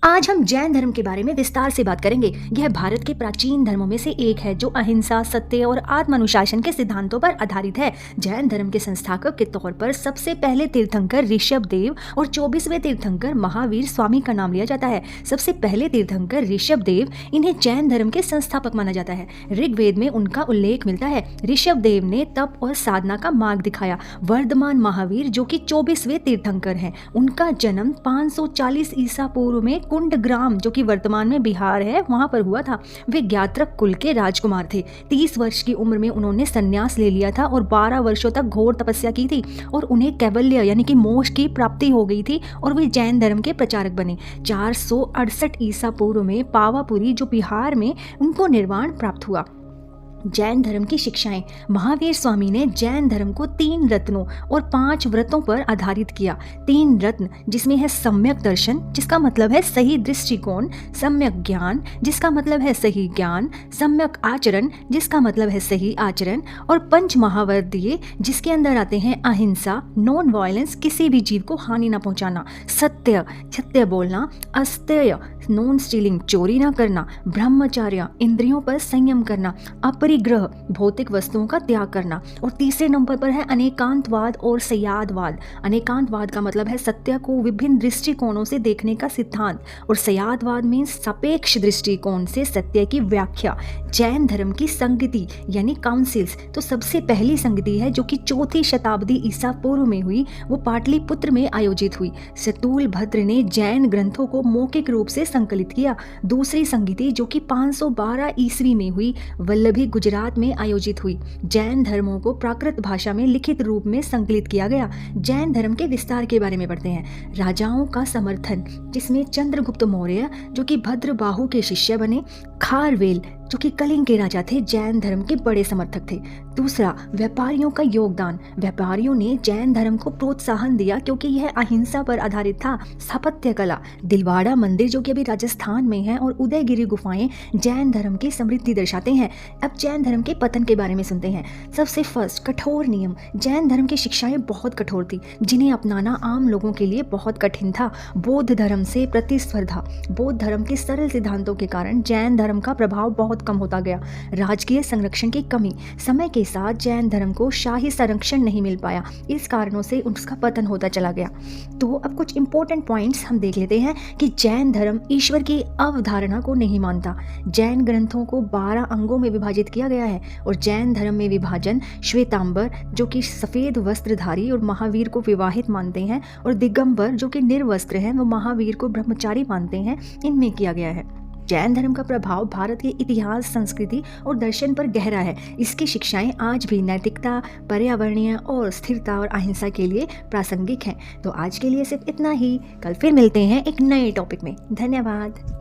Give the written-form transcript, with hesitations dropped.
आज हम जैन धर्म के बारे में विस्तार से बात करेंगे। यह भारत के प्राचीन धर्मों में से एक है जो अहिंसा, सत्य और आत्मानुशासन के सिद्धांतों पर आधारित है। जैन धर्म के संस्थापक के तौर पर सबसे पहले तीर्थंकर ऋषभ देव और 24वें तीर्थंकर महावीर स्वामी का नाम लिया जाता है। सबसे पहले तीर्थंकर ऋषभ देव, इन्हें जैन धर्म के संस्थापक माना जाता है। ऋग्वेद में उनका उल्लेख मिलता है। ऋषभ देव ने तप और साधना का मार्ग दिखाया। वर्धमान महावीर जो कि 24वें तीर्थंकर हैं, उनका जन्म 540 ईसा पूर्व में कुंडग्राम जो कि वर्तमान में बिहार है वहां पर हुआ था। वे ज्ञात्रक कुल के राजकुमार थे। 30 वर्ष की उम्र में उन्होंने संन्यास ले लिया था और 12 वर्षों तक घोर तपस्या की थी और उन्हें कैवल्य यानी कि मोक्ष की प्राप्ति हो गई थी और वे जैन धर्म के प्रचारक बने। 468 ईसा पूर्व में पावापुरी जो बिहार में उनको निर्वाण प्राप्त हुआ। जैन धर्म की शिक्षाएं। महावीर स्वामी ने जैन धर्म को 3 रत्नों और 5 व्रतों पर आधारित किया। 3 रत्न जिसमें है सम्यक दर्शन जिसका मतलब है सही दृष्टिकोण, सम्यक ज्ञान जिसका मतलब है सही ज्ञान, सम्यक आचरण जिसका मतलब है सही आचरण, और 5 महाव्रत दिए जिसके अंदर आते हैं अहिंसा, नॉन वायलेंस, किसी भी जीव को हानि न पहुंचाना, सत्य, सत्य बोलना, अस्तेय, नॉन स्टीलिंग, चोरी न करना, ब्रह्मचर्य, इंद्रियों पर संयम करना, परिग्रह, भौतिक वस्तुओं का त्याग करना, और तीसरे नंबर पर है अनेकांतवाद और सयादवाद। अनेकांतवाद का मतलब है सत्य को विभिन्न दृष्टिकोणों से देखने का सिद्धांत, और सयादवाद में सापेक्ष दृष्टिकोण से सत्य की व्याख्या। जैन धर्म की संगति यानी काउंसिल्स, तो सबसे पहली संगति है जो कि 4वीं शताब्दी ईसा पूर्व में हुई, वो पाटलिपुत्र में आयोजित हुई। शतूल भद्र ने जैन ग्रंथों को मौखिक रूप से संकलित किया। दूसरी संगति जो कि 512 ईस्वी में हुई, वल्लभी गुजरात में आयोजित हुई। जैन धर्मों को प्राकृत भाषा में लिखित रूप में संकलित किया गया। जैन धर्म के विस्तार के बारे में पढ़ते हैं। राजाओं का समर्थन, जिसमें चंद्रगुप्त मौर्य जो कि भद्रबाहु के शिष्य बने, खारवेल जो कि कलिंग के राजा थे, जैन धर्म के बड़े समर्थक थे। दूसरा, व्यापारियों का योगदान। व्यापारियों ने जैन धर्म को प्रोत्साहन दिया क्योंकि यह अहिंसा पर आधारित था। स्थापत्य कला, दिलवाड़ा मंदिर जो कि अभी राजस्थान में है और उदयगिरी गुफाएं जैन धर्म की समृद्धि दर्शाते हैं। अब जैन धर्म के पतन के बारे में सुनते हैं। सबसे फर्स्ट, कठोर नियम। जैन धर्म की शिक्षाएं बहुत कठोर थी जिन्हें अपनाना आम लोगों के लिए बहुत कठिन था। बौद्ध धर्म से प्रतिस्पर्धा। बौद्ध धर्म के सरल सिद्धांतों के कारण जैन धर्म का प्रभाव बहुत कम होता गया। राजकीय संरक्षण की कमी। समय के साथ जैन धर्म को शाही संरक्षण नहीं मिल पाया, इस कारणों से उसका पतन होता चला गया। तो अब कुछ इंपॉर्टेंट पॉइंट्स हम देख लेते हैं कि जैन धर्म ईश्वर की अवधारणा को नहीं मानता। जैन ग्रंथों को 12 अंगों में विभाजित किया गया है और जैन धर्म में विभाजन श्वेतांबर जो कि सफेद वस्त्रधारी और महावीर को विवाहित मानते हैं, और दिगंबर जो कि निर्वस्त्र हैं, वो महावीर को ब्रह्मचारी मानते हैं, इनमें किया गया है। जैन धर्म का प्रभाव भारत के इतिहास, संस्कृति और दर्शन पर गहरा है। इसकी शिक्षाएं आज भी नैतिकता, पर्यावरणीय और स्थिरता और अहिंसा के लिए प्रासंगिक हैं। तो आज के लिए सिर्फ इतना ही। कल फिर मिलते हैं एक नए टॉपिक में। धन्यवाद।